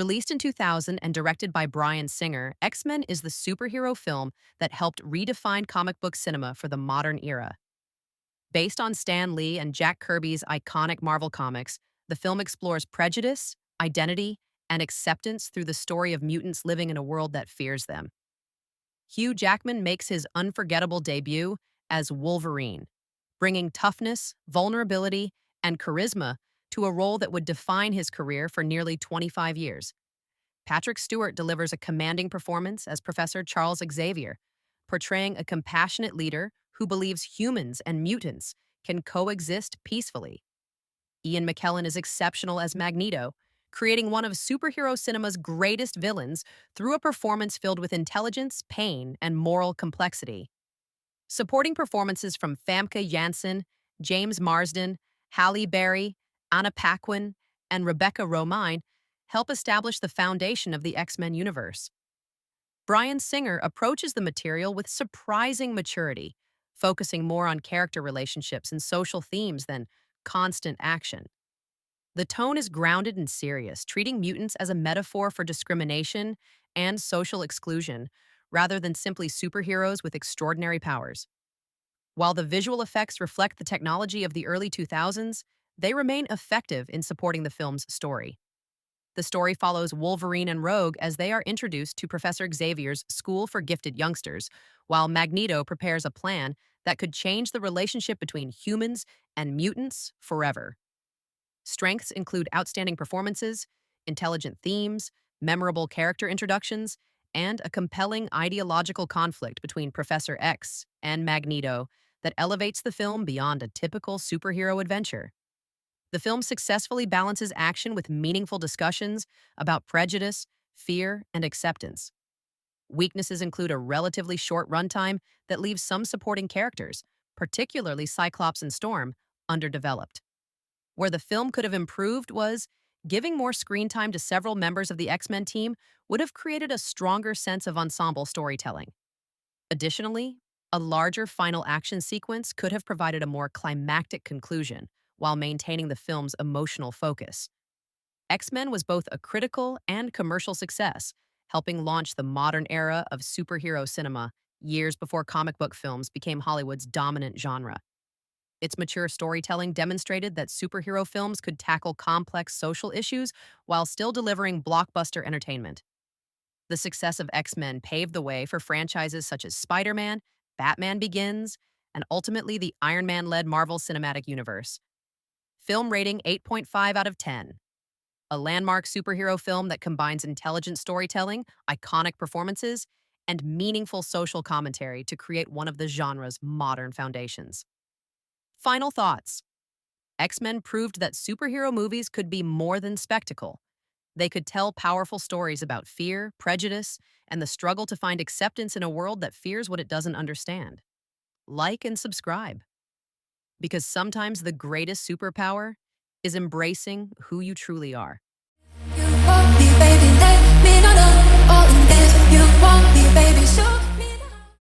Released in 2000 and directed by Bryan Singer, X-Men is the superhero film that helped redefine comic book cinema for the modern era. Based on Stan Lee and Jack Kirby's iconic Marvel comics, the film explores prejudice, identity, and acceptance through the story of mutants living in a world that fears them. Hugh Jackman makes his unforgettable debut as Wolverine, bringing toughness, vulnerability, and charisma to a role that would define his career for nearly 25 years. Patrick Stewart delivers a commanding performance as Professor Charles Xavier, portraying a compassionate leader who believes humans and mutants can coexist peacefully. Ian McKellen is exceptional as Magneto, creating one of superhero cinema's greatest villains through a performance filled with intelligence, pain, and moral complexity. Supporting performances from Famke Janssen, James Marsden, Halle Berry, Anna Paquin, and Rebecca Romijn help establish the foundation of the X-Men universe. Bryan Singer approaches the material with surprising maturity, focusing more on character relationships and social themes than constant action. The tone is grounded and serious, treating mutants as a metaphor for discrimination and social exclusion, rather than simply superheroes with extraordinary powers. While the visual effects reflect the technology of the early 2000s, they remain effective in supporting the film's story. The story follows Wolverine and Rogue as they are introduced to Professor Xavier's School for Gifted Youngsters, while Magneto prepares a plan that could change the relationship between humans and mutants forever. Strengths include outstanding performances, intelligent themes, memorable character introductions, and a compelling ideological conflict between Professor X and Magneto that elevates the film beyond a typical superhero adventure. The film successfully balances action with meaningful discussions about prejudice, fear, and acceptance. Weaknesses include a relatively short runtime that leaves some supporting characters, particularly Cyclops and Storm, underdeveloped. Where the film could have improved was giving more screen time to several members of the X-Men team would have created a stronger sense of ensemble storytelling. Additionally, a larger final action sequence could have provided a more climactic conclusion while maintaining the film's emotional focus. X-Men was both a critical and commercial success, helping launch the modern era of superhero cinema years before comic book films became Hollywood's dominant genre. Its mature storytelling demonstrated that superhero films could tackle complex social issues while still delivering blockbuster entertainment. The success of X-Men paved the way for franchises such as Spider-Man, Batman Begins, and ultimately the Iron Man-led Marvel Cinematic Universe. Film rating 8.5 out of 10. A landmark superhero film that combines intelligent storytelling, iconic performances, and meaningful social commentary to create one of the genre's modern foundations. Final thoughts. X-Men proved that superhero movies could be more than spectacle. They could tell powerful stories about fear, prejudice, and the struggle to find acceptance in a world that fears what it doesn't understand. Like and subscribe. Because sometimes the greatest superpower is embracing who you truly are. You want me, baby, let me know all in this. You want me, baby, show